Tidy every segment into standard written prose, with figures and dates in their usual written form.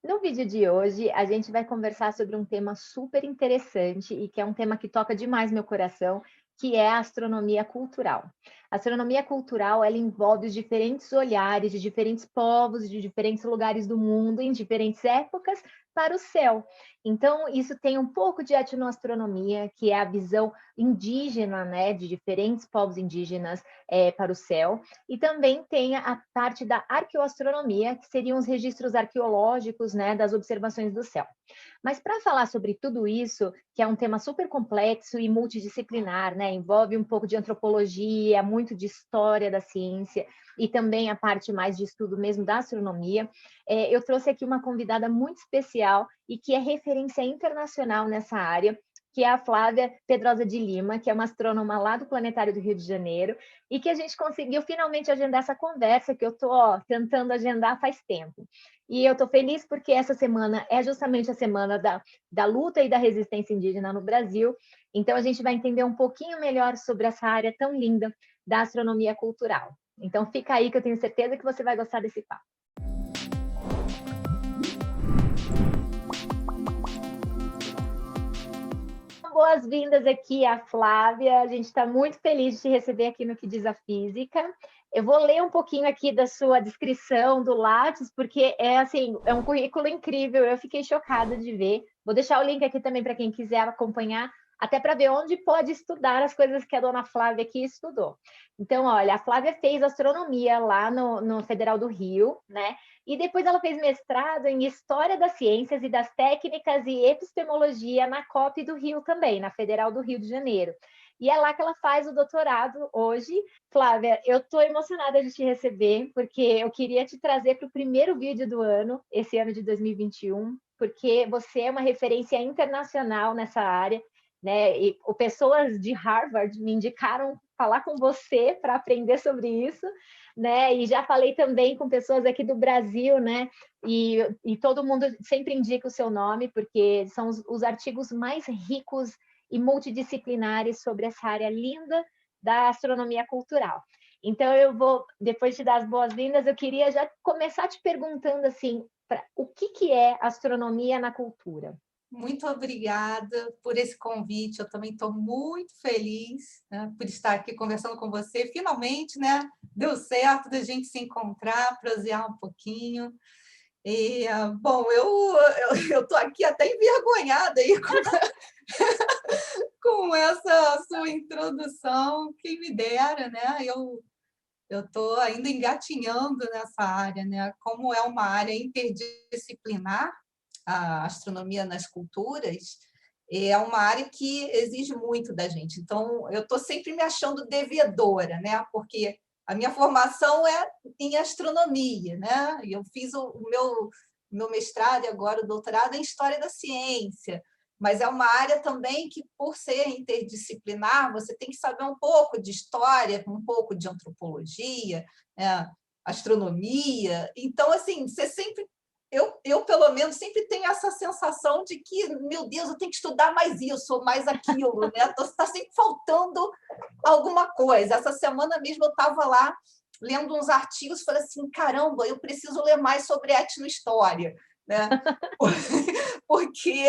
No vídeo de hoje, a gente vai conversar sobre um tema super interessante e que é um tema que toca demais meu coração, que é a astronomia cultural. A astronomia cultural, ela envolve os diferentes olhares de diferentes povos, de diferentes lugares do mundo, em diferentes épocas, para o céu. Então, isso tem um pouco de etnoastronomia, que é a visão indígena, né, de diferentes povos indígenas para o céu, e também tem a parte da arqueoastronomia, que seriam os registros arqueológicos, né, das observações do céu. Mas para falar sobre tudo isso, que é um tema super complexo e multidisciplinar, né, envolve um pouco de antropologia, muito de história da ciência e também a parte mais de estudo mesmo da astronomia, eu trouxe aqui uma convidada muito especial e que é referência internacional nessa área, que é a Flávia Pedrosa de Lima, que é uma astrônoma lá do Planetário do Rio de Janeiro, e que a gente conseguiu finalmente agendar essa conversa que eu estou tentando agendar faz tempo. E eu estou feliz porque essa semana é justamente a semana da luta e da resistência indígena no Brasil, então a gente vai entender um pouquinho melhor sobre essa área tão linda da astronomia cultural. Então fica aí que eu tenho certeza que você vai gostar desse papo. Boas-vindas aqui à Flávia. A gente está muito feliz de te receber aqui no Que Diz a Física. Eu vou ler um pouquinho aqui da sua descrição do Lattes, porque é assim, é um currículo incrível. Eu fiquei chocada de ver. Vou deixar o link aqui também para quem quiser acompanhar, até para ver onde pode estudar as coisas que a dona Flávia aqui estudou. Então, olha, a Flávia fez astronomia lá no Federal do Rio, né? E depois ela fez mestrado em História das Ciências e das Técnicas e Epistemologia na COP do Rio também, na Federal do Rio de Janeiro. E é lá que ela faz o doutorado hoje. Flávia, eu estou emocionada de te receber, porque eu queria te trazer para o primeiro vídeo do ano, esse ano de 2021, porque você é uma referência internacional nessa área, né? E pessoas de Harvard me indicaram falar com você para aprender sobre isso, né? E já falei também com pessoas aqui do Brasil, né? E todo mundo sempre indica o seu nome, porque são os artigos mais ricos e multidisciplinares sobre essa área linda da astronomia cultural. Então, eu vou, depois de te dar as boas-vindas, eu queria já começar te perguntando assim, o que é astronomia na cultura? Muito obrigada por esse convite. Eu também estou muito feliz, né, por estar aqui conversando com você. Finalmente, né, deu certo da gente se encontrar, prosear um pouquinho. E, bom, eu estou aqui até envergonhada aí com essa sua introdução. Quem me dera, né? Eu estou ainda engatinhando nessa área, né? Como é uma área interdisciplinar, a astronomia nas culturas, é uma área que exige muito da gente. Então, eu estou sempre me achando devedora, né? Porque a minha formação é em astronomia, né? E eu fiz o meu mestrado e agora o doutorado em História da Ciência, mas é uma área também que, por ser interdisciplinar, você tem que saber um pouco de história, um pouco de antropologia, né? Astronomia. Então, assim, você sempre pelo menos, sempre tenho essa sensação de que, meu Deus, eu tenho que estudar mais isso ou mais aquilo, né? Está sempre faltando alguma coisa. Essa semana mesmo eu estava lá lendo uns artigos e falei assim, caramba, eu preciso ler mais sobre etnohistória, né? Porque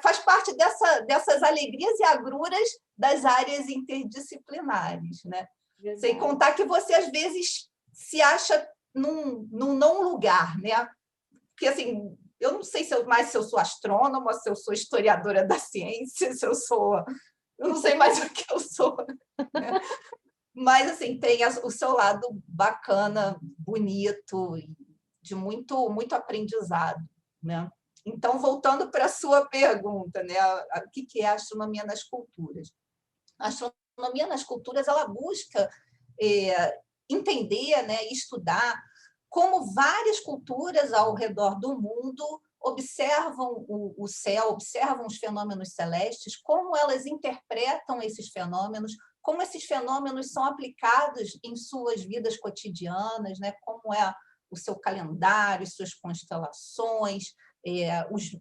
faz parte dessas alegrias e agruras das áreas interdisciplinares, né? Sem Verdade. contar que você, às vezes, se acha num não lugar, né? Porque, assim, eu não sei se eu sou astrônoma, se eu sou historiadora da ciência, se eu sou... Eu não sei mais o que eu sou, né? Mas, assim, tem o seu lado bacana, bonito, de muito, muito aprendizado, né? Então, voltando para a sua pergunta, né? O que é a astronomia nas culturas? A astronomia nas culturas, ela busca entender, né, estudar como várias culturas ao redor do mundo observam o céu, observam os fenômenos celestes, como elas interpretam esses fenômenos, como esses fenômenos são aplicados em suas vidas cotidianas, né? Como é o seu calendário, suas constelações,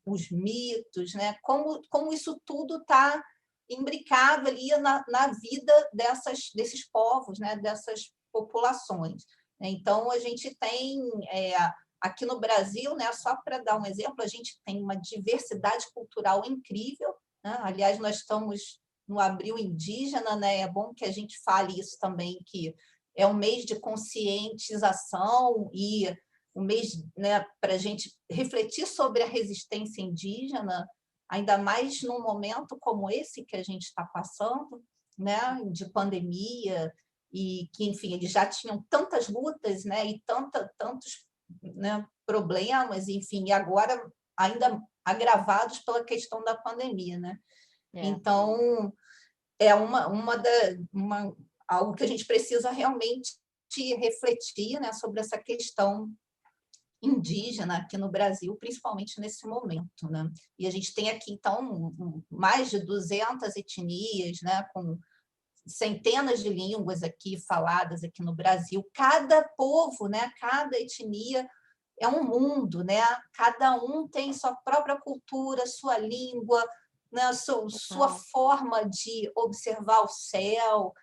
os mitos, né? Como isso tudo está imbricado ali na vida desses povos, né? Dessas populações. Então, a gente tem aqui no Brasil, né, só para dar um exemplo, a gente tem uma diversidade cultural incrível, né? Aliás, nós estamos no Abril Indígena, né? É bom que a gente fale isso também, que é um mês de conscientização e um mês, né, para a gente refletir sobre a resistência indígena, ainda mais num momento como esse que a gente está passando, né, de pandemia, e que, enfim, eles já tinham tantas lutas, né, e tantos, né, problemas, enfim, e agora ainda agravados pela questão da pandemia, né? Então, é algo que a gente precisa realmente refletir, né, sobre essa questão indígena aqui no Brasil, principalmente nesse momento, né? E a gente tem aqui, então, mais de 200 etnias, né, com centenas de línguas aqui faladas aqui no Brasil. Cada povo, né, cada etnia é um mundo, né? Cada um tem sua própria cultura, sua língua, né, sua forma de observar o céu.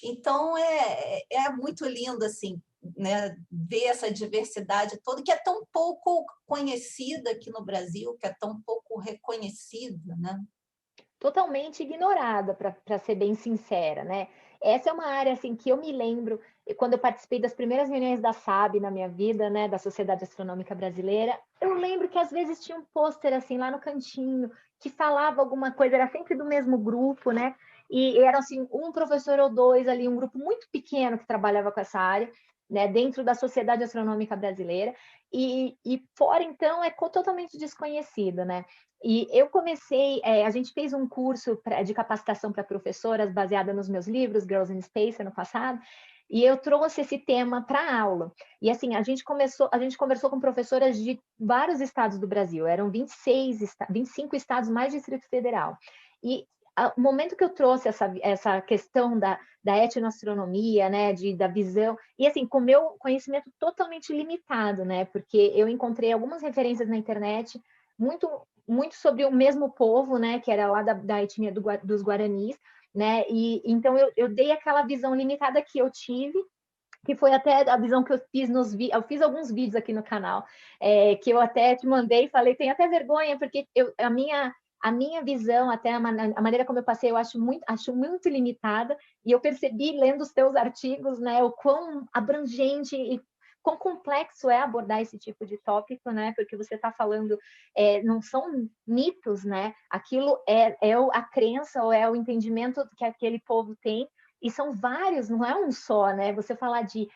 Então, é muito lindo, assim, né, ver essa diversidade toda, que é tão pouco conhecida aqui no Brasil, que é tão pouco reconhecida, né? Totalmente ignorada, para ser bem sincera, né? Essa é uma área assim que eu me lembro quando eu participei das primeiras reuniões da SAB na minha vida, né, da Sociedade Astronômica Brasileira. Eu lembro que às vezes tinha um pôster assim lá no cantinho que falava alguma coisa, era sempre do mesmo grupo, né? E era assim um professor ou dois ali, um grupo muito pequeno que trabalhava com essa área, né, dentro da Sociedade Astronômica Brasileira. E fora então é totalmente desconhecido, né? E eu comecei, a gente fez um curso de capacitação para professoras baseada nos meus livros, Girls in Space, ano passado, e eu trouxe esse tema para a aula. E assim, a gente conversou com professoras de vários estados do Brasil, eram 25 estados mais Distrito Federal. E o momento que eu trouxe essa questão da etnoastronomia, né, da visão, e assim, com o meu conhecimento totalmente limitado, né, porque eu encontrei algumas referências na internet, muito sobre o mesmo povo, né, que era lá da etnia dos Guaranis, né, e então eu dei aquela visão limitada que eu tive, que foi até a visão que eu fiz eu fiz alguns vídeos aqui no canal, que eu até te mandei e falei, tenho até vergonha, porque a minha visão, até a maneira como eu passei, eu acho muito limitada, e eu percebi, lendo os teus artigos, né, o quão abrangente e quão complexo é abordar esse tipo de tópico, né, porque você está falando, não são mitos, né, aquilo é a crença ou é o entendimento que aquele povo tem, e são vários, não é um só, né? Você falar de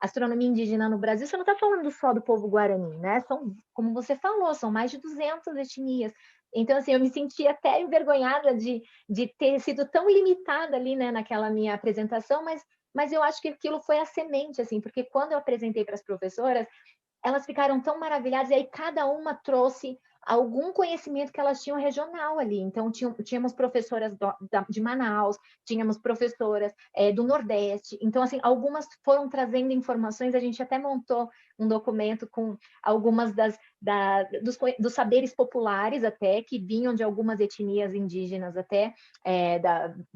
astronomia indígena no Brasil, você não está falando só do povo guarani, né? São, como você falou, são mais de 200 etnias. Então, assim, eu me senti até envergonhada de ter sido tão limitada ali, né, naquela minha apresentação, mas eu acho que aquilo foi a semente, assim, porque quando eu apresentei para as professoras, elas ficaram tão maravilhadas, e aí cada uma trouxe algum conhecimento que elas tinham regional ali. Então, tínhamos professoras de Manaus, tínhamos professoras do Nordeste. Então, assim, algumas foram trazendo informações, a gente até montou um documento com algumas dos saberes populares até, que vinham de algumas etnias indígenas até,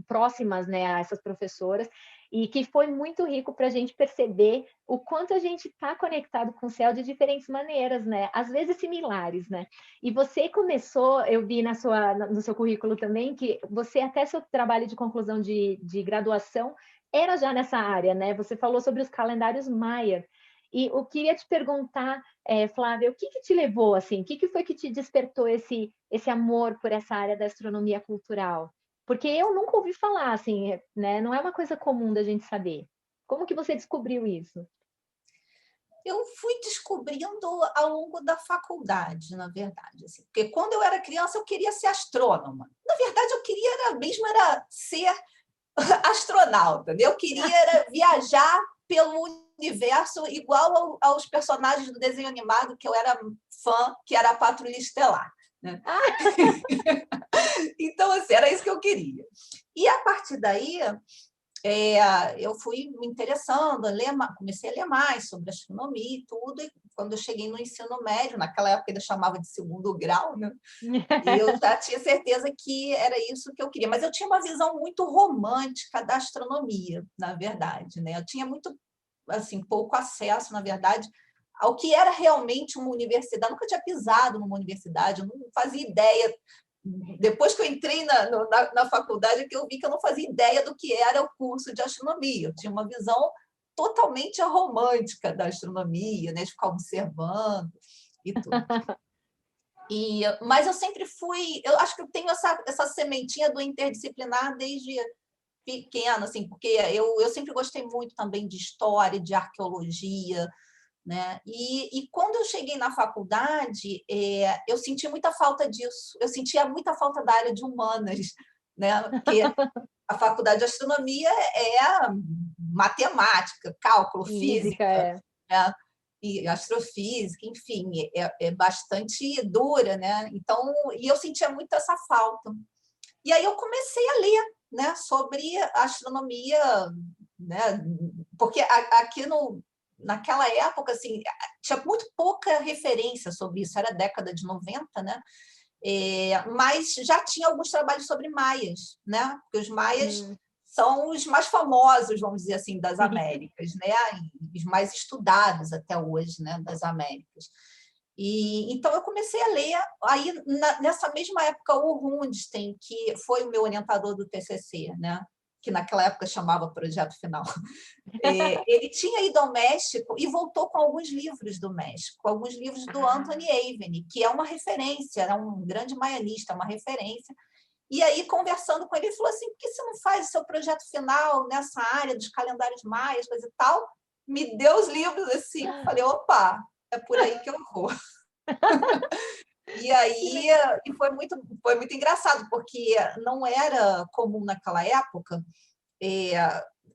próximas, né, a essas professoras, e que foi muito rico para a gente perceber o quanto a gente está conectado com o céu de diferentes maneiras, né? Às vezes similares, né? E você começou, eu vi no seu currículo também, que você até seu trabalho de conclusão de graduação era já nessa área, né? Você falou sobre os calendários maia. E eu queria te perguntar, Flávia, o que te levou, assim? O que foi que te despertou esse amor por essa área da astronomia cultural? Porque eu nunca ouvi falar, assim, né? Não é uma coisa comum da gente saber. Como que você descobriu isso? Eu fui descobrindo ao longo da faculdade, na verdade. Assim, porque quando eu era criança, eu queria ser astrônoma. Na verdade, eu queria era ser astronauta. Né? Eu queria viajar pelo universo igual aos personagens do desenho animado que eu era fã, que era a Patrulha Estelar. Né? Então, assim, era isso que eu queria. E, a partir daí, eu fui me interessando, comecei a ler mais sobre astronomia e tudo, e quando eu cheguei no ensino médio, naquela época ainda chamava de segundo grau, né? E eu já tinha certeza que era isso que eu queria, mas eu tinha uma visão muito romântica da astronomia, na verdade, né? Eu tinha muito, assim, pouco acesso, na verdade, ao que era realmente uma universidade. Eu nunca tinha pisado numa universidade, eu não fazia ideia. Depois que eu entrei na faculdade, é que eu vi que eu não fazia ideia do que era o curso de astronomia. Eu tinha uma visão totalmente romântica da astronomia, né? De ficar observando e tudo. Mas eu sempre fui... Eu acho que eu tenho essa sementinha do interdisciplinar desde pequena, assim, porque eu sempre gostei muito também de história, de arqueologia, né? E quando eu cheguei na faculdade, eu senti muita falta disso. Eu sentia muita falta da área de humanas, né? Porque a faculdade de astronomia é matemática, cálculo, física, né? E astrofísica, enfim, é bastante dura, né? Então, e eu sentia muito essa falta. E aí eu comecei a ler, né, sobre astronomia, né? Porque aqui naquela época, assim, tinha muito pouca referência sobre isso, era a década de 90, né? Mas já tinha alguns trabalhos sobre maias, né? Porque os maias são os mais famosos, vamos dizer assim, das Américas, né? E os mais estudados até hoje, né? Das Américas. Então, eu comecei a ler. Aí, nessa mesma época, o Rundstein, que foi o meu orientador do TCC, né? Que naquela época chamava Projeto Final, ele tinha ido ao México e voltou com alguns livros do México, alguns livros do Anthony Aveni, que é uma referência, é um grande maianista, uma referência. E aí, conversando com ele, ele falou assim, por que você não faz o seu projeto final nessa área dos calendários maias, coisa e tal? Me deu os livros assim, eu falei, opa, é por aí que eu vou. E aí foi muito engraçado, porque não era comum naquela época,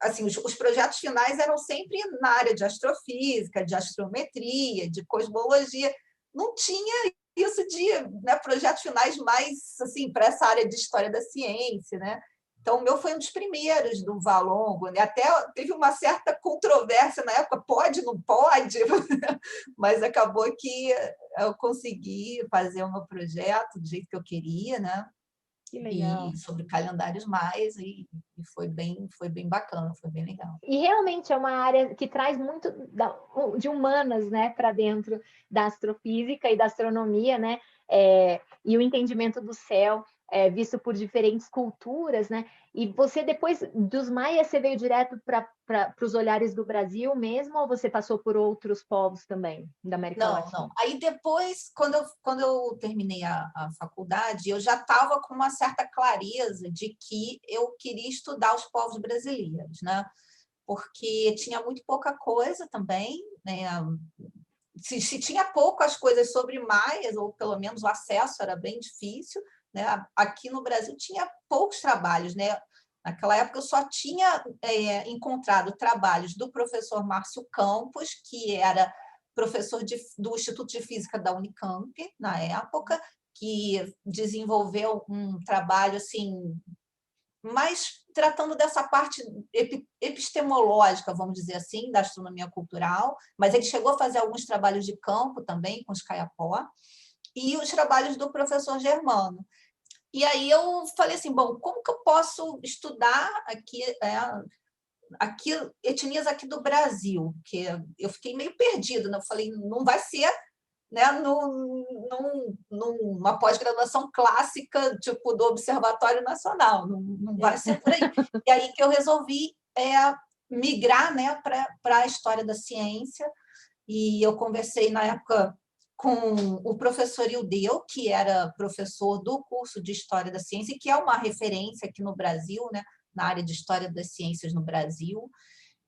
assim, os projetos finais eram sempre na área de astrofísica, de astrometria, de cosmologia. Não tinha isso de, né, projetos finais mais assim, para essa área de história da ciência, né? Então, o meu foi um dos primeiros do Valongo, né? Até teve uma certa controvérsia na época, pode, não pode, mas acabou que eu consegui fazer o meu projeto do jeito que eu queria, né? Que legal. E sobre calendários maias, e foi bem bacana, foi bem legal. E realmente é uma área que traz muito de humanas, né, para dentro da astrofísica e da astronomia, né? E o entendimento do céu, visto por diferentes culturas, né? E você, depois dos maias, você veio direto para os olhares do Brasil mesmo, ou você passou por outros povos também, da América Latina? Não. Aí depois, quando eu terminei a faculdade, eu já estava com uma certa clareza de que eu queria estudar os povos brasileiros, né? Porque tinha muito pouca coisa também, né? Se tinha poucas coisas sobre maias, ou pelo menos o acesso era bem difícil, né? Aqui no Brasil tinha poucos trabalhos, né? Naquela época eu só tinha encontrado trabalhos do professor Márcio Campos, que era professor do Instituto de Física da Unicamp, na época, que desenvolveu um trabalho assim, mais tratando dessa parte epistemológica, vamos dizer assim, da astronomia cultural, mas ele chegou a fazer alguns trabalhos de campo também, com os Caiapó, e os trabalhos do professor Germano. E aí eu falei assim, bom, como que eu posso estudar aqui etnias aqui do Brasil? Porque eu fiquei meio perdida, né? Eu falei, não vai ser, né, numa pós-graduação clássica, tipo do Observatório Nacional, não vai ser por aí. E aí que eu resolvi migrar, né, para a história da ciência, e eu conversei na época com o professor Ildeu, que era professor do curso de História da Ciência, que é uma referência aqui no Brasil, né, na área de História das Ciências no Brasil.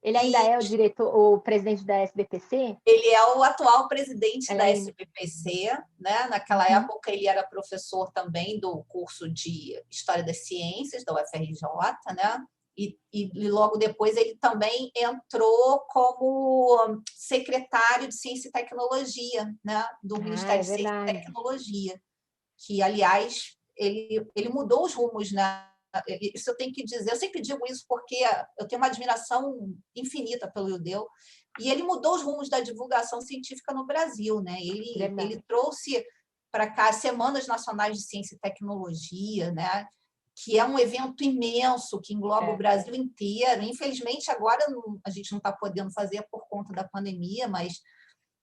Ele ainda é o presidente da SBPC? Ele é o atual presidente da SBPC, né? Naquela época ele era professor também do curso de História das Ciências da UFRJ, né? E logo depois ele também entrou como secretário de Ciência e Tecnologia, né? Do Ministério de Ciência e Tecnologia, que, aliás, ele mudou os rumos, né? Isso eu tenho que dizer, eu sempre digo isso porque eu tenho uma admiração infinita pelo Ildeu, e ele mudou os rumos da divulgação científica no Brasil, né? Ele trouxe para cá as Semanas Nacionais de Ciência e Tecnologia, né? Que é um evento imenso, que engloba o Brasil inteiro. Infelizmente, agora a gente não está podendo fazer por conta da pandemia, mas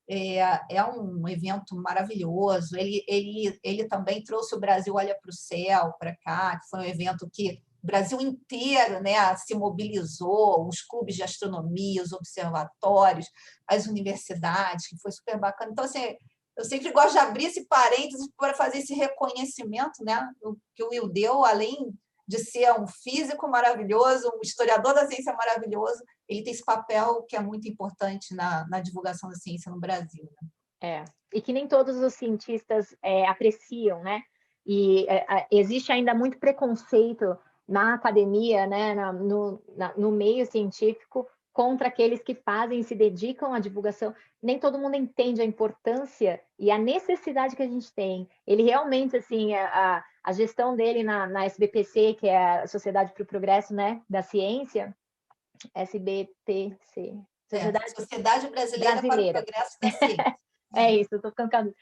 é um evento maravilhoso. Ele também trouxe o Brasil Olha para o Céu para cá, que foi um evento que o Brasil inteiro, né, se mobilizou, os clubes de astronomia, os observatórios, as universidades, que foi super bacana. Então, assim, eu sempre gosto de abrir esse parênteses para fazer esse reconhecimento, né, que o Will deu, além de ser um físico maravilhoso, um historiador da ciência maravilhoso, ele tem esse papel que é muito importante na divulgação da ciência no Brasil. Né? E que nem todos os cientistas apreciam, né? E existe ainda muito preconceito na academia, né, no meio científico, contra aqueles que fazem e se dedicam à divulgação. Nem todo mundo entende a importância e a necessidade que a gente tem. Ele realmente, assim, a gestão dele na SBPC, que é a Sociedade para o Progresso, né, da Ciência, SBPC, Sociedade Brasileira para o Progresso da Ciência. Isso, estou ficando...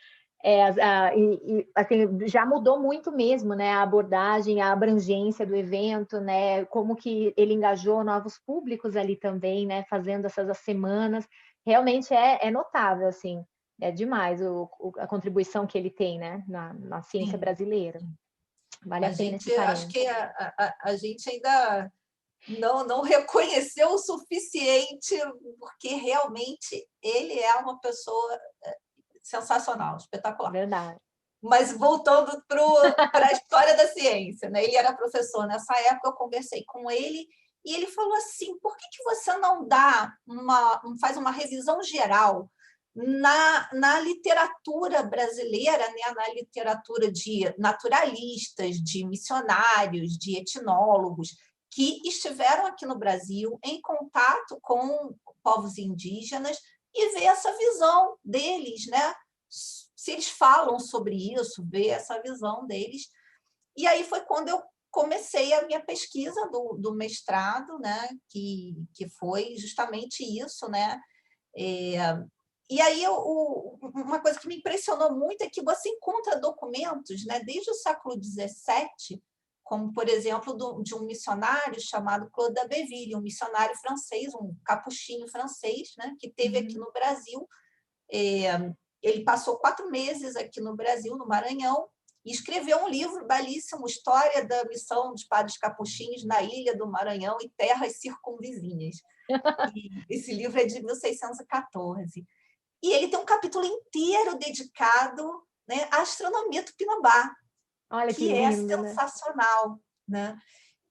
assim, já mudou muito mesmo, né, a abordagem, a abrangência do evento, né, como que ele engajou novos públicos ali também, né, fazendo essas semanas, realmente é notável, assim, é demais a contribuição que ele tem, né, na ciência brasileira. Vale a pena esse parênteses. Acho que a gente ainda não reconheceu o suficiente, porque realmente ele é uma pessoa sensacional, espetacular. Verdade. Mas voltando para a história da ciência, né? Ele era professor nessa época, eu conversei com ele e ele falou assim: por que você não faz uma revisão geral na literatura brasileira, né? Na literatura de naturalistas, de missionários, de etnólogos que estiveram aqui no Brasil em contato com povos indígenas e ver essa visão deles, né? Se eles falam sobre isso, ver essa visão deles. E aí foi quando eu comecei a minha pesquisa do mestrado, né? Que foi justamente isso, né? E aí uma coisa que me impressionou muito é que você encontra documentos, né? Desde o século XVII, como, por exemplo, de um missionário chamado Claude d'Abbeville, um missionário francês, um capuchinho francês, né? Que esteve aqui no Brasil. Ele passou 4 meses aqui no Brasil, no Maranhão, e escreveu um livro belíssimo, História da Missão dos Padres Capuchinhos na Ilha do Maranhão e Terras Circunvizinhas. E esse livro é de 1614. E ele tem um capítulo inteiro dedicado, né, à astronomia tupinambá. Olha que lindo, é sensacional. Né?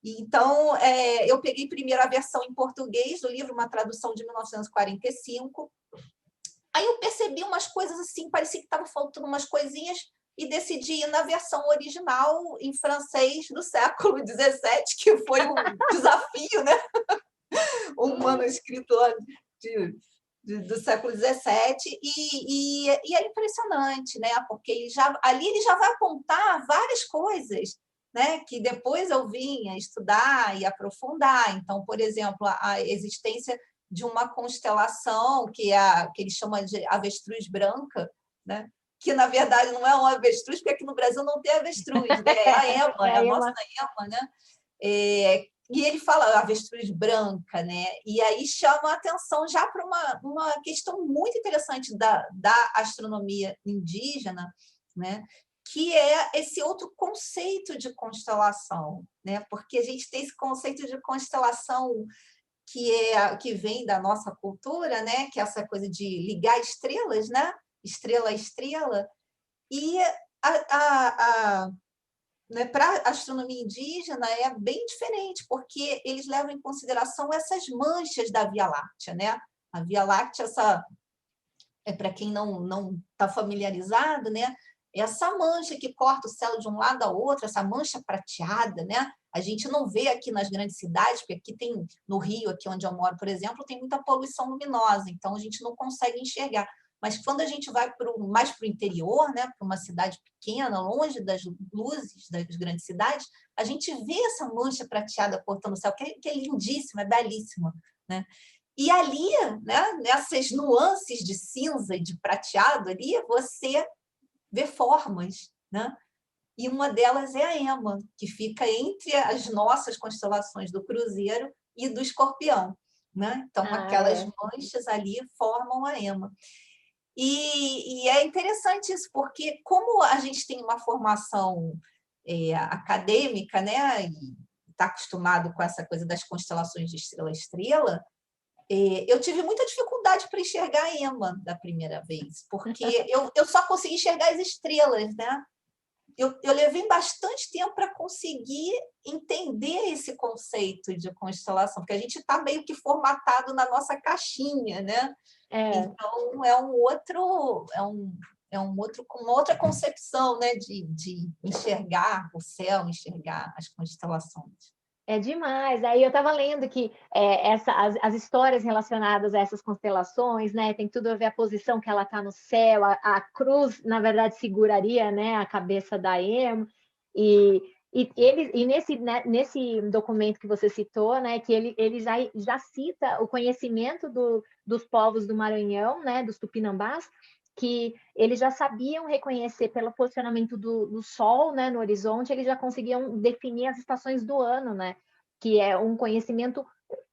Então, eu peguei primeiro a versão em português do livro, uma tradução de 1945. Aí eu percebi umas coisas assim, parecia que estava faltando umas coisinhas e decidi ir na versão original em francês do século XVII, que foi um desafio, né? Um manuscrito lá do século XVII, e é impressionante, né? Porque ali ele já vai apontar várias coisas, né? Que depois eu vinha estudar e aprofundar. Então, por exemplo, a existência de uma constelação que ele chama de avestruz branca, né? Que na verdade não é um avestruz, porque aqui no Brasil não tem avestruz, né? É a EMA, é a nossa EMA, né? E ele fala avestruz branca, né? E aí chama a atenção já para uma questão muito interessante da astronomia indígena, né? Que é esse outro conceito de constelação, né? Porque a gente tem esse conceito de constelação que vem da nossa cultura, né? Que é essa coisa de ligar estrelas, né? Estrela a estrela. E né, para a astronomia indígena é bem diferente, porque eles levam em consideração essas manchas da Via Láctea, né? A Via Láctea, para quem não está familiarizado, né? Essa mancha que corta o céu de um lado ao outro, essa mancha prateada, né? A gente não vê aqui nas grandes cidades, porque aqui tem, no Rio, aqui onde eu moro, por exemplo, tem muita poluição luminosa, então a gente não consegue enxergar. Mas quando a gente vai mais para o interior, né, para uma cidade pequena, longe das luzes das grandes cidades, a gente vê essa mancha prateada cortando o céu, que é lindíssima, é belíssima. Né? E ali, né, nessas nuances de cinza e de prateado, ali você vê formas. Né? E uma delas é a EMA, que fica entre as nossas constelações do Cruzeiro e do Escorpião. Né? Então, aquelas manchas ali formam a EMA. E é interessante isso, porque como a gente tem uma formação acadêmica, né, e está acostumado com essa coisa das constelações de estrela a estrela, eu tive muita dificuldade para enxergar a Ema da primeira vez, porque eu só consegui enxergar as estrelas, né? Eu levei bastante tempo para conseguir entender esse conceito de constelação, porque a gente está meio que formatado na nossa caixinha, né? Então uma outra concepção, né, de enxergar o céu, enxergar as constelações. É demais. Aí eu estava lendo que as histórias relacionadas a essas constelações, né, tem tudo a ver a posição que ela está no céu, a cruz, na verdade, seguraria, né, a cabeça da Ema, e nesse documento que você citou, né, que ele já cita o conhecimento dos povos do Maranhão, né, dos Tupinambás, que eles já sabiam reconhecer pelo posicionamento do Sol, né, no horizonte, eles já conseguiam definir as estações do ano, né, que é um conhecimento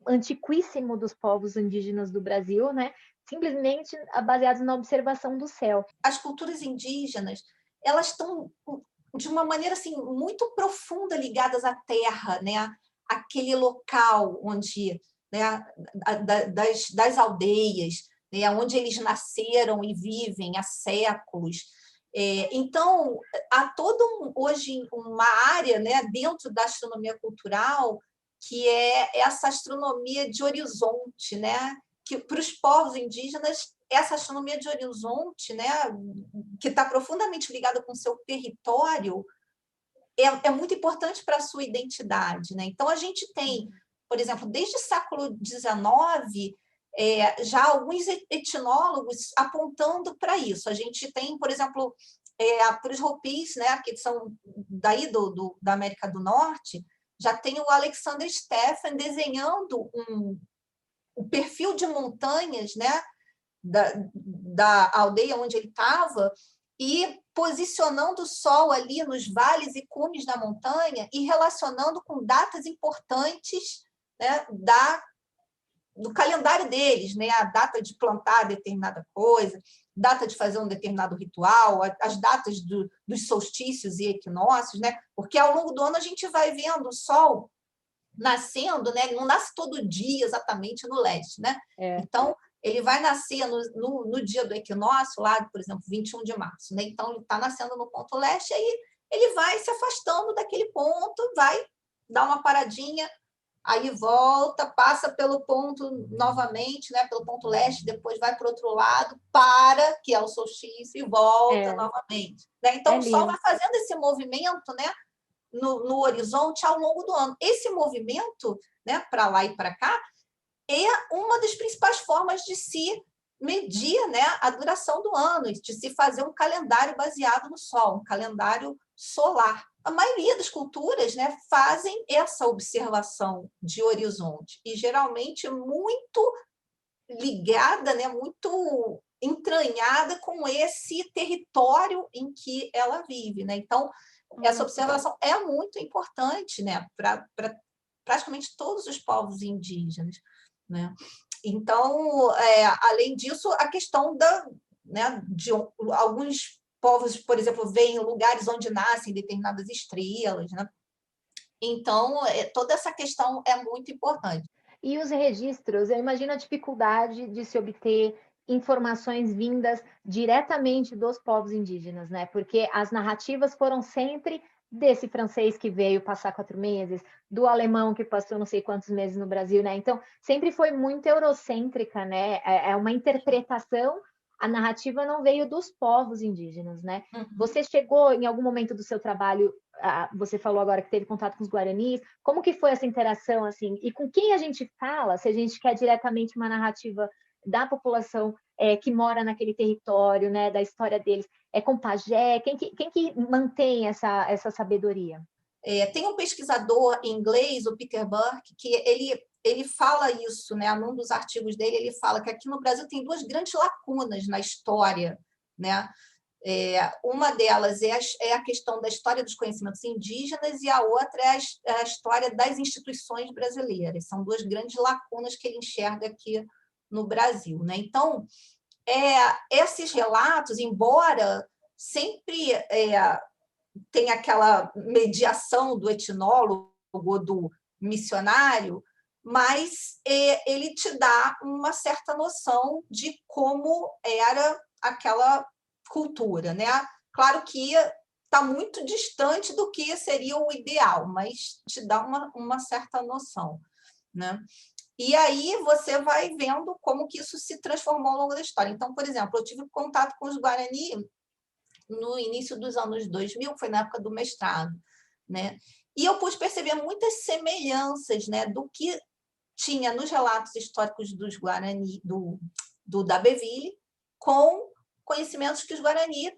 antiquíssimo dos povos indígenas do Brasil, né, simplesmente baseados na observação do céu. As culturas indígenas, elas estão de uma maneira assim muito profunda ligadas à terra, né, aquele local onde, né, das aldeias, né, onde eles nasceram e vivem há séculos. Então, há hoje uma área, né, dentro da astronomia cultural que é essa astronomia de horizonte, né, que para os povos indígenas essa astronomia de horizonte, né, que está profundamente ligada com o seu território, é muito importante para a sua identidade, né? Então, a gente tem, por exemplo, desde o século XIX, já alguns etnólogos apontando para isso. A gente tem, por exemplo, para os Hopis, né, que são daí da América do Norte, já tem o Alexander Steffen desenhando o perfil de montanhas, né, da aldeia onde ele estava, e posicionando o Sol ali nos vales e cumes da montanha e relacionando com datas importantes, né, do calendário deles, né, a data de plantar determinada coisa, data de fazer um determinado ritual, as datas dos solstícios e equinócios, né, porque ao longo do ano a gente vai vendo o Sol nascendo, né, ele não nasce todo dia exatamente no leste, né? Então, ele vai nascer no dia do equinócio, lá, por exemplo, 21 de março. Né? Então, ele está nascendo no ponto leste, aí ele vai se afastando daquele ponto, vai dar uma paradinha, aí volta, passa pelo ponto novamente, né, pelo ponto leste, depois vai para o outro lado, que é o solstício, e volta novamente. Né? Então, o Sol vai fazendo esse movimento, né, no horizonte ao longo do ano. Esse movimento, né, para lá e para cá, é uma das principais formas de se medir, né, a duração do ano, de se fazer um calendário baseado no Sol, um calendário solar. A maioria das culturas, né, fazem essa observação de horizonte, e geralmente muito ligada, né, muito entranhada com esse território em que ela vive. Né? Então, essa observação é muito importante, né, para praticamente todos os povos indígenas. Né? Então, além disso, a questão né, de alguns povos, por exemplo, veem lugares onde nascem determinadas estrelas. Né? Então, toda essa questão é muito importante. E os registros, eu imagino a dificuldade de se obter informações vindas diretamente dos povos indígenas, né? Porque as narrativas foram sempre desse francês que veio passar 4 meses, do alemão que passou não sei quantos meses no Brasil, né? Então, sempre foi muito eurocêntrica, né? É uma interpretação, a narrativa não veio dos povos indígenas, né? Você chegou em algum momento do seu trabalho, você falou agora que teve contato com os guaranis, como que foi essa interação, assim? E com quem a gente fala, se a gente quer diretamente uma narrativa da população que mora naquele território, né, da história deles, com pajé, quem que mantém essa sabedoria? Tem um pesquisador inglês, o Peter Burke, que ele fala isso, né? Num dos artigos dele, ele fala que aqui no Brasil tem 2 grandes lacunas na história. Né? Uma delas é a questão da história dos conhecimentos indígenas e a outra é a história das instituições brasileiras. São 2 grandes lacunas que ele enxerga aqui no Brasil. Né? Então, esses relatos, embora sempre tenha aquela mediação do etnólogo, do missionário, mas ele te dá uma certa noção de como era aquela cultura, né? Claro que está muito distante do que seria o ideal, mas te dá uma certa noção, né? E aí você vai vendo como que isso se transformou ao longo da história. Então, por exemplo, eu tive contato com os Guarani no início dos anos 2000, foi na época do mestrado, né? E eu pude perceber muitas semelhanças, né, do que tinha nos relatos históricos dos Guarani, do D'Abbeville, com conhecimentos que os Guarani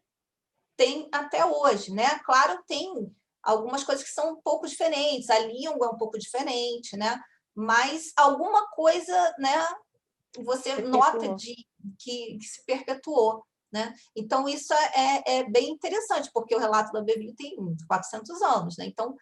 têm até hoje, né? Claro, tem algumas coisas que são um pouco diferentes, a língua é um pouco diferente, né? Mas alguma coisa, né, você nota que se perpetuou, né? Então, isso é bem interessante, porque o relato da Bíblia tem 400 anos, né? Então,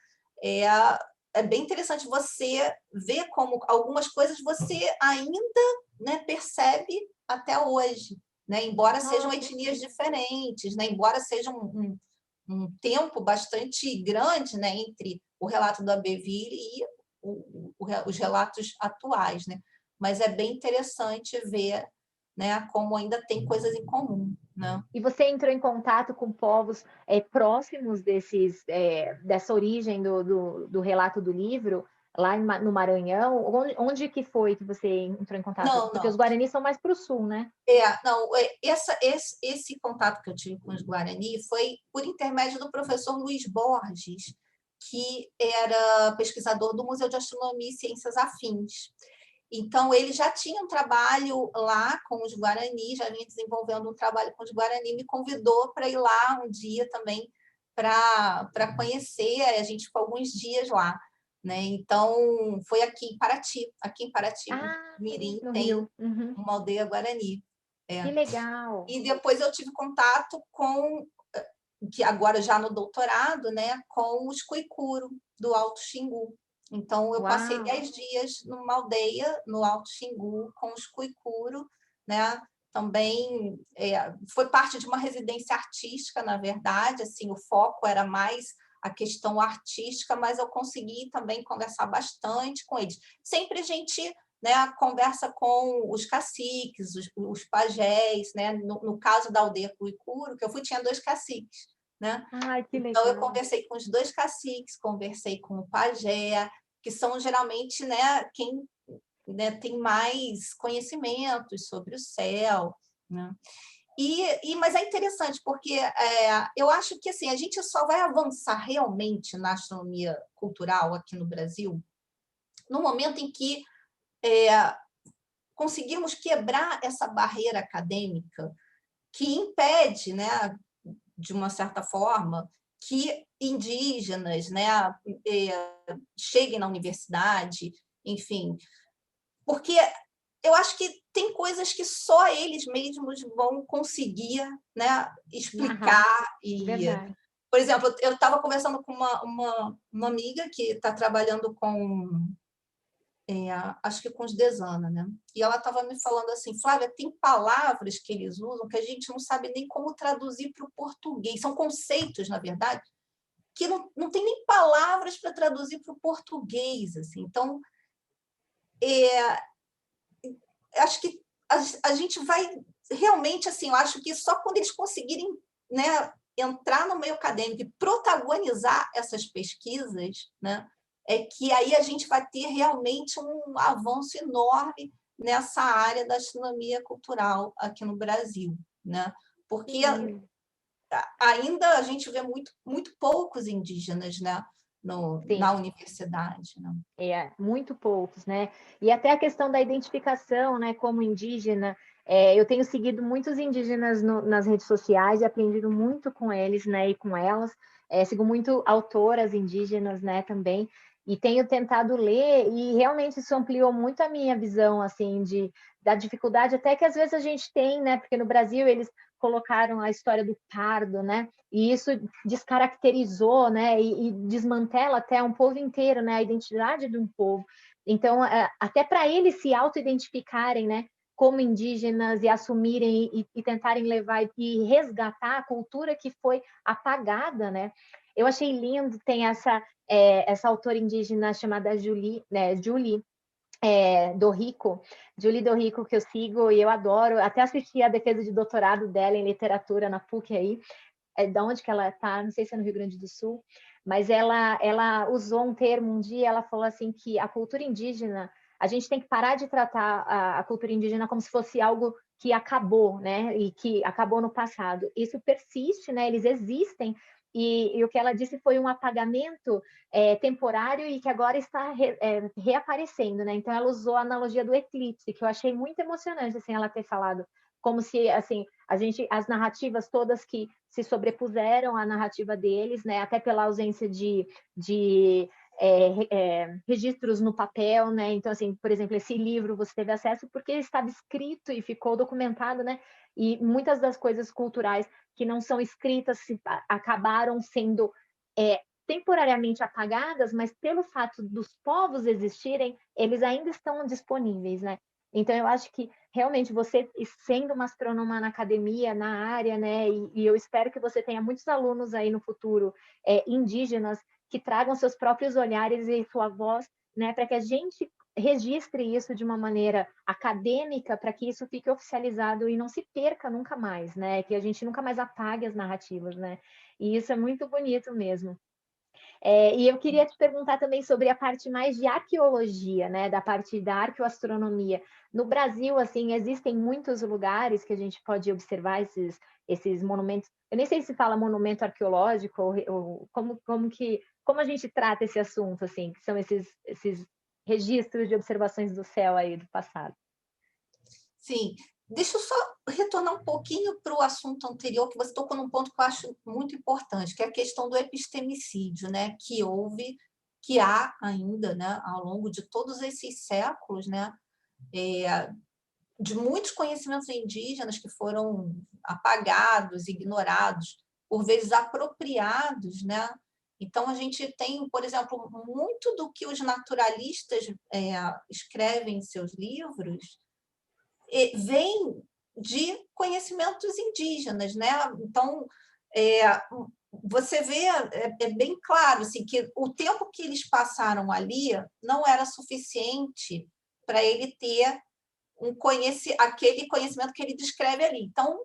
é bem interessante você ver como algumas coisas você ainda, né, percebe até hoje, né? Embora sejam etnias diferentes, né? Embora seja um tempo bastante grande, né, entre o relato da Beville e os relatos atuais, né? Mas é bem interessante ver, né, como ainda tem coisas em comum, né? E você entrou em contato com povos próximos dessa origem do relato do livro, lá no Maranhão? Onde que foi que você entrou em contato? Não, Porque não. os Guarani são mais para o sul, né? Não, esse contato que eu tive com os Guarani foi por intermédio do professor Luiz Borges, que era pesquisador do Museu de Astronomia e Ciências Afins. Então, ele já tinha um trabalho lá com os Guarani, já vinha desenvolvendo um trabalho com os Guarani, me convidou para ir lá um dia também para conhecer, a gente ficou alguns dias lá, né? Então, foi aqui em Paraty, Mirim, no tem Rio. Uhum. uma aldeia Guarani. Que legal! E depois eu tive contato com, que agora já no doutorado, né, com os Cuicuro, do Alto Xingu. Então, eu passei 10 dias numa aldeia, no Alto Xingu, com os Cuicuro, né? Também foi parte de uma residência artística, na verdade, assim, o foco era mais a questão artística, mas eu consegui também conversar bastante com eles. Sempre a gente, né, conversa com os caciques, os pajés, né? No caso da aldeia Cuicuro, que eu fui, tinha 2 caciques, né? Ai, que legal. Então, eu conversei com os 2 caciques, conversei com o pajé, que são geralmente, né, quem, né, tem mais conhecimentos sobre o céu, né? Mas é interessante, porque eu acho que assim, a gente só vai avançar realmente na astronomia cultural aqui no Brasil no momento em que conseguirmos quebrar essa barreira acadêmica que impede, né, de uma certa forma, que indígenas, né, cheguem na universidade, enfim, porque eu acho que tem coisas que só eles mesmos vão conseguir, né, explicar. Verdade. Por exemplo, eu estava conversando com uma amiga que está trabalhando com acho que com os Desana, né? E ela estava me falando assim, Flávia, tem palavras que eles usam que a gente não sabe nem como traduzir para o português. São conceitos, na verdade, que não tem nem palavras para traduzir para o português. Assim. Então, acho que a gente vai realmente, assim, eu acho que só quando eles conseguirem, né, entrar no meio acadêmico e protagonizar essas pesquisas, né, é que aí a gente vai ter realmente um avanço enorme nessa área da astronomia cultural aqui no Brasil, né? Porque ainda a gente vê muito poucos indígenas, né, na universidade, né? Muito poucos, né? E até a questão da identificação, né, como indígena, eu tenho seguido muitos indígenas nas redes sociais e aprendido muito com eles, né, e com elas. Sigo muito autoras indígenas, né, também, e tenho tentado ler, e realmente isso ampliou muito a minha visão, assim, da dificuldade até que às vezes a gente tem, né, porque no Brasil eles colocaram a história do pardo, né, e isso descaracterizou, né, e desmantela até um povo inteiro, né, a identidade de um povo. Então, até para eles se auto-identificarem, né, como indígenas e assumirem e tentarem levar e resgatar a cultura que foi apagada, né? Eu achei lindo, tem essa autora indígena chamada Julie, né, Dorrico, Julie Dorrico, que eu sigo e eu adoro, até assisti a defesa de doutorado dela em literatura na PUC aí, da onde que ela está, não sei se é no Rio Grande do Sul, mas ela usou um termo um dia, ela falou assim que a cultura indígena, a gente tem que parar de tratar a cultura indígena como se fosse algo que acabou, né, e que acabou no passado. Isso persiste, né, eles existem, e o que ela disse foi um apagamento temporário e que agora está reaparecendo, né? Então ela usou a analogia do eclipse, que eu achei muito emocionante assim ela ter falado, como se assim as narrativas todas que se sobrepuseram à narrativa deles, né? Até pela ausência de registros no papel, né? Então, assim, por exemplo, esse livro você teve acesso porque estava escrito e ficou documentado, né? E muitas das coisas culturais que não são escritas acabaram sendo temporariamente apagadas, mas pelo fato dos povos existirem, eles ainda estão disponíveis, né? Então, eu acho que realmente você sendo uma astrônoma na academia, na área, né? E eu espero que você tenha muitos alunos aí no futuro indígenas que tragam seus próprios olhares e sua voz, né? Para que a gente registre isso de uma maneira acadêmica, para que isso fique oficializado e não se perca nunca mais, né? Que a gente nunca mais apague as narrativas, né? E isso é muito bonito mesmo. E eu queria te perguntar também sobre a parte mais de arqueologia, né, da parte da arqueoastronomia. No Brasil, assim, existem muitos lugares que a gente pode observar esses monumentos. Eu nem sei se fala monumento arqueológico ou como a gente trata esse assunto, assim, que são esses registros de observações do céu aí do passado. Sim, deixa eu só retornar um pouquinho para o assunto anterior, que você tocou num ponto que eu acho muito importante, que é a questão do epistemicídio, né? Que há ainda, né, ao longo de todos esses séculos, né, de muitos conhecimentos indígenas que foram apagados, ignorados, por vezes apropriados, né? Então, a gente tem, por exemplo, muito do que os naturalistas escrevem em seus livros vem de conhecimentos indígenas, né? Então, você vê, bem claro assim, que o tempo que eles passaram ali não era suficiente para ele ter aquele conhecimento que ele descreve ali. Então,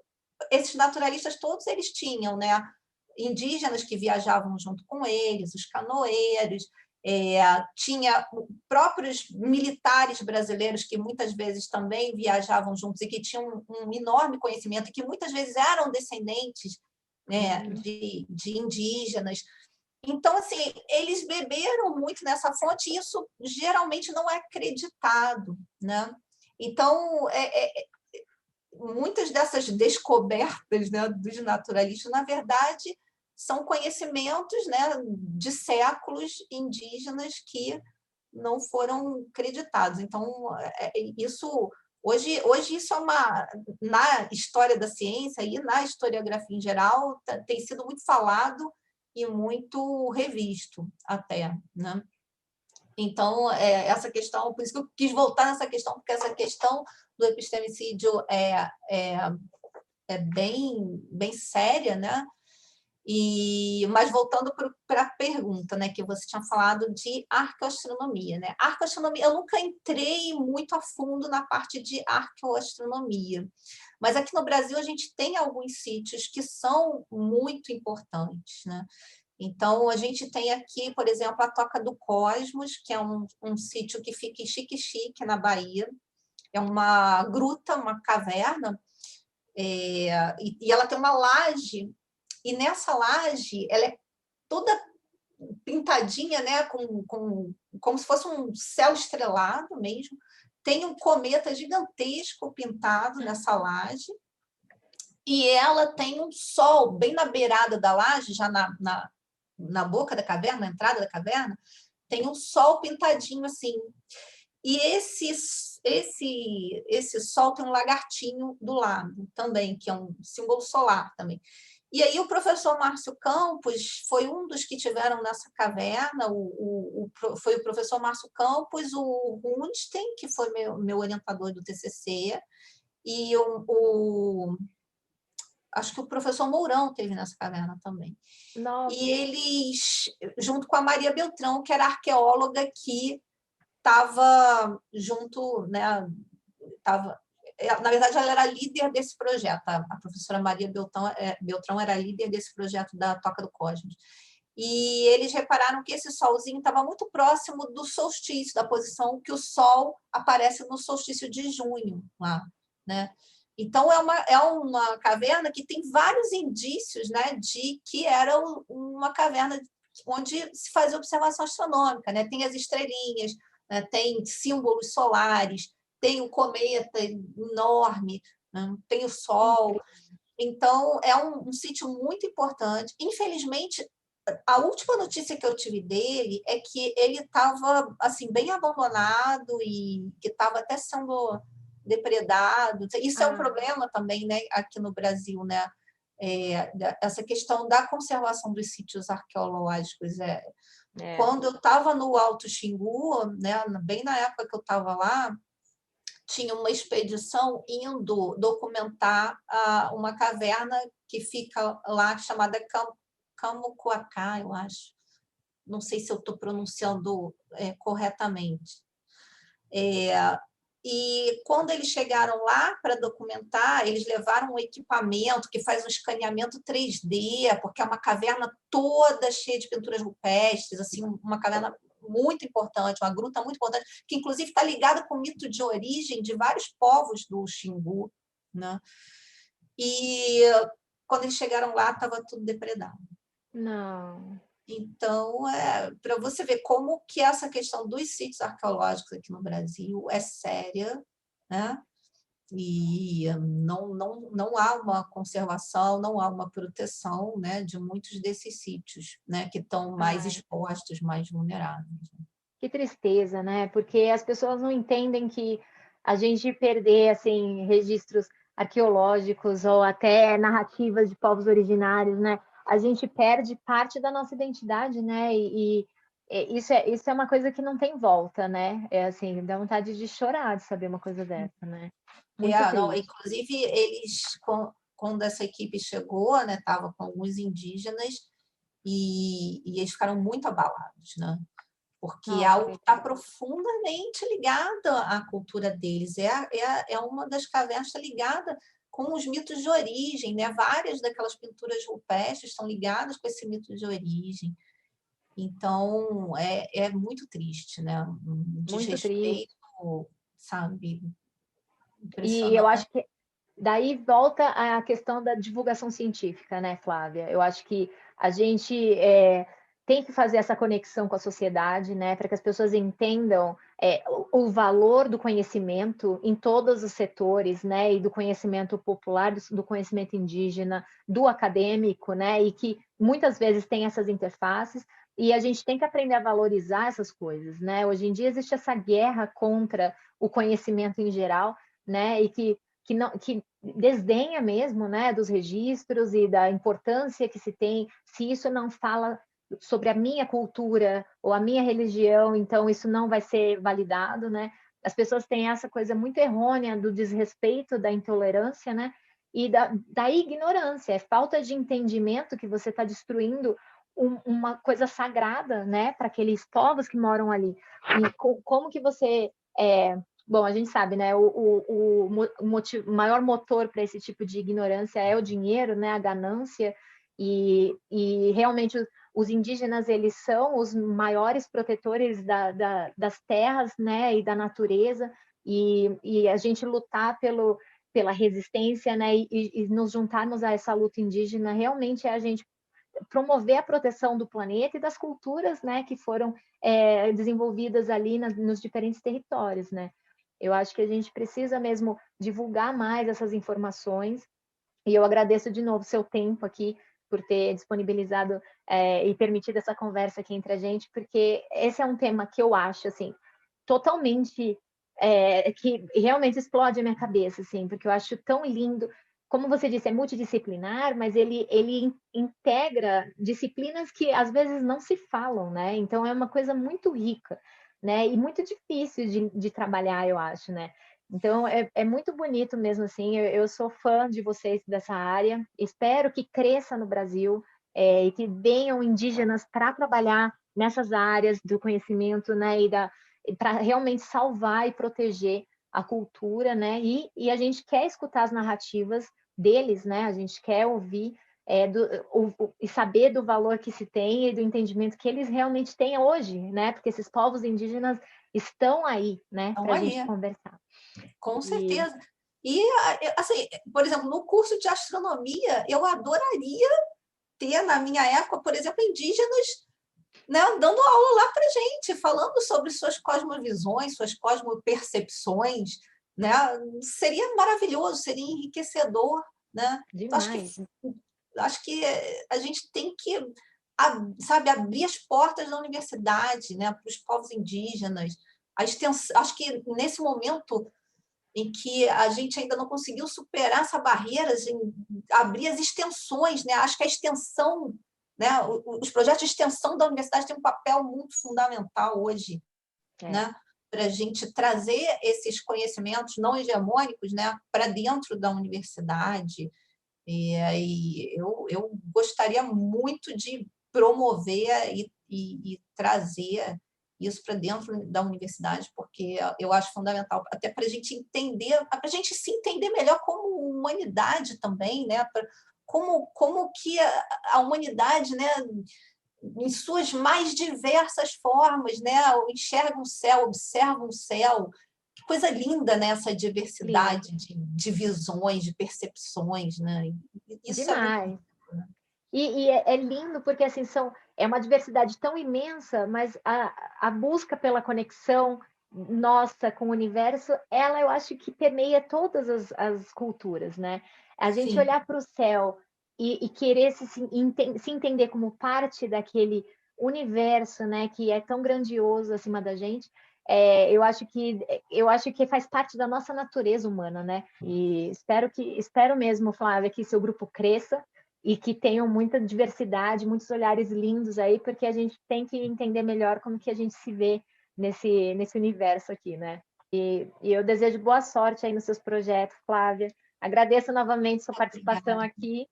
esses naturalistas todos eles tinham, né, indígenas que viajavam junto com eles, os canoeiros, tinha próprios militares brasileiros que muitas vezes também viajavam juntos e que tinham um enorme conhecimento e que muitas vezes eram descendentes, né, de indígenas. Então, assim, eles beberam muito nessa fonte e isso geralmente não é acreditado, né? Então, muitas dessas descobertas, né, dos naturalistas, na verdade, são conhecimentos, né, de séculos indígenas que não foram acreditados. Então, isso hoje isso na história da ciência e na historiografia em geral tem sido muito falado e muito revisto até, né? Então, essa questão, por isso que eu quis voltar nessa questão, porque essa questão do epistemicídio é bem séria, né? Mas voltando para a pergunta, né, que você tinha falado de arqueoastronomia, né? Arqueoastronomia, eu nunca entrei muito a fundo na parte de arqueoastronomia, mas aqui no Brasil a gente tem alguns sítios que são muito importantes, né? Então, a gente tem aqui, por exemplo, a Toca do Cosmos, que é um sítio que fica em Xique-Xique, na Bahia. É uma gruta, uma caverna, e ela tem uma laje, e nessa laje ela é toda pintadinha, né, como se fosse um céu estrelado mesmo. Tem um cometa gigantesco pintado nessa laje, e ela tem um sol bem na beirada da laje, já na boca da caverna, na entrada da caverna, tem um sol pintadinho assim. E esse sol tem um lagartinho do lado também, que é um símbolo solar também. E aí o professor Márcio Campos foi um dos que tiveram nessa caverna, foi o professor Márcio Campos, o Rundstein, que foi meu orientador do TCC, e acho que o professor Mourão teve nessa caverna também. Nossa. E eles, junto com a Maria Beltrão, que era arqueóloga que estava junto, né? Na verdade, ela era líder desse projeto. A professora Maria Beltrão era líder desse projeto da Toca do Cosmos. E eles repararam que esse solzinho estava muito próximo do solstício, da posição que o sol aparece no solstício de junho lá, né? Então, é uma caverna que tem vários indícios, né, de que era uma caverna onde se fazia observação astronômica, né? Tem as estrelinhas, né? Tem símbolos solares, tem o cometa enorme, né? Tem o Sol. Então, é um sítio muito importante. Infelizmente, a última notícia que eu tive dele é que ele estava assim, bem abandonado e que estava até sendo depredado. Isso é um problema também, né, aqui no Brasil, né? Essa questão da conservação dos sítios arqueológicos. Quando eu estava no Alto Xingu, né, bem na época que eu estava lá, tinha uma expedição indo documentar uma caverna que fica lá, chamada Camucuacá, eu acho. Não sei se eu estou pronunciando corretamente. E quando eles chegaram lá para documentar, eles levaram um equipamento que faz um escaneamento 3D, porque é uma caverna toda cheia de pinturas rupestres, assim, uma caverna muito importante, uma gruta muito importante, que inclusive está ligada com o mito de origem de vários povos do Xingu, né? E quando eles chegaram lá, estava tudo depredado. Não. Então, para você ver como que essa questão dos sítios arqueológicos aqui no Brasil é séria, né? E não há uma conservação, não há uma proteção, né, de muitos desses sítios, né, que estão mais expostos, mais vulneráveis. Que tristeza, né? Porque as pessoas não entendem que a gente perder assim registros arqueológicos ou até narrativas de povos originários, né? A gente perde parte da nossa identidade, né? Isso é uma coisa que não tem volta, né? É assim, dá vontade de chorar de saber uma coisa dessa, né? Muito triste. Inclusive, eles, quando essa equipe chegou, né, estava com alguns indígenas e eles ficaram muito abalados, né? Porque é algo que está profundamente ligado à cultura deles. É uma das cavernas que está ligada com os mitos de origem, né? Várias daquelas pinturas rupestres estão ligadas com esse mito de origem. Então, é muito triste, né? Um desrespeito, sabe? E eu acho que daí volta a questão da divulgação científica, né, Flávia? Eu acho que a gente tem que fazer essa conexão com a sociedade, né, para que as pessoas entendam o valor do conhecimento em todos os setores, né, e do conhecimento popular, do conhecimento indígena, do acadêmico, né, e que muitas vezes tem essas interfaces. E a gente tem que aprender a valorizar essas coisas, né? Hoje em dia existe essa guerra contra o conhecimento em geral, né? E que desdenha mesmo, né, dos registros e da importância que se tem, se isso não fala sobre a minha cultura ou a minha religião, então isso não vai ser validado, né? As pessoas têm essa coisa muito errônea do desrespeito, da intolerância, né? E da ignorância, é falta de entendimento que você está destruindo uma coisa sagrada, né, para aqueles povos que moram ali. E como que você bom, a gente sabe, né? O maior motor para esse tipo de ignorância é o dinheiro, né? A ganância. E realmente os indígenas, eles são os maiores protetores das terras, né? E da natureza. E a gente lutar pela resistência, né? E nos juntarmos a essa luta indígena, realmente é a gente promover a proteção do planeta e das culturas, né? Que foram desenvolvidas ali nos diferentes territórios, né? Eu acho que a gente precisa mesmo divulgar mais essas informações. E eu agradeço de novo o seu tempo aqui por ter disponibilizado e permitido essa conversa aqui entre a gente, porque esse é um tema que eu acho assim totalmente que realmente explode a minha cabeça, assim, porque eu acho tão lindo. Como você disse, é multidisciplinar, mas ele integra disciplinas que às vezes não se falam, né? Então é uma coisa muito rica, né? E muito difícil de trabalhar, eu acho, né? Então, é muito bonito mesmo, assim, eu sou fã de vocês dessa área, espero que cresça no Brasil, e que venham indígenas para trabalhar nessas áreas do conhecimento, né, para realmente salvar e proteger a cultura, né, e a gente quer escutar as narrativas deles, né, a gente quer ouvir e saber do valor que se tem e do entendimento que eles realmente têm hoje, né, porque esses povos indígenas estão aí, né, Então, para a aí, gente conversar. com E certeza. E, assim, por exemplo, no curso de astronomia, eu adoraria ter, na minha época, por exemplo, indígenas, né, dando aula lá para gente, falando sobre suas cosmovisões, suas cosmopercepções, né? Seria maravilhoso, seria enriquecedor, né? Então, demais. acho que a gente tem que, sabe, abrir as portas da universidade, né, para os povos indígenas. Acho que nesse momento em que a gente ainda não conseguiu superar essa barreira, assim, abrir as extensões, né? Acho que a extensão, né? Os projetos de extensão da universidade têm um papel muito fundamental hoje, né? Para a gente trazer esses conhecimentos não hegemônicos, né, para dentro da universidade. E aí eu gostaria muito de promover e trazer isso para dentro da universidade, porque eu acho fundamental, até para a gente entender, para a gente se entender melhor como humanidade também, né? Como que a humanidade, né, em suas mais diversas formas, né, enxerga um céu, observa um céu. Que coisa linda, né, essa Lindo. diversidade de visões, de percepções, né? Isso é muito Demais. lindo, né? E é lindo porque assim é uma diversidade tão imensa, mas a busca pela conexão nossa com o universo, ela eu acho que permeia todas as culturas, né? A gente Sim, olhar para o céu e querer se entender como parte daquele universo, né, que é tão grandioso acima da gente, eu acho que faz parte da nossa natureza humana, né? E espero mesmo, Flávia, que seu grupo cresça e que tenham muita diversidade, muitos olhares lindos aí, porque a gente tem que entender melhor como que a gente se vê nesse universo aqui, né? E eu desejo boa sorte aí nos seus projetos, Flávia. Agradeço novamente sua participação obrigada. aqui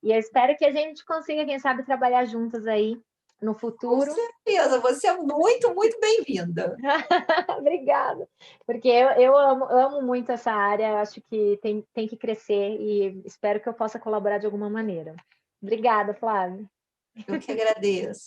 e eu espero que a gente consiga, quem sabe, trabalhar juntas aí no Com futuro. certeza, você é muito, muito bem-vinda. Obrigada, porque eu amo muito essa área, acho que tem que crescer e espero que eu possa colaborar de alguma maneira. Obrigada, Flávia. Eu que agradeço.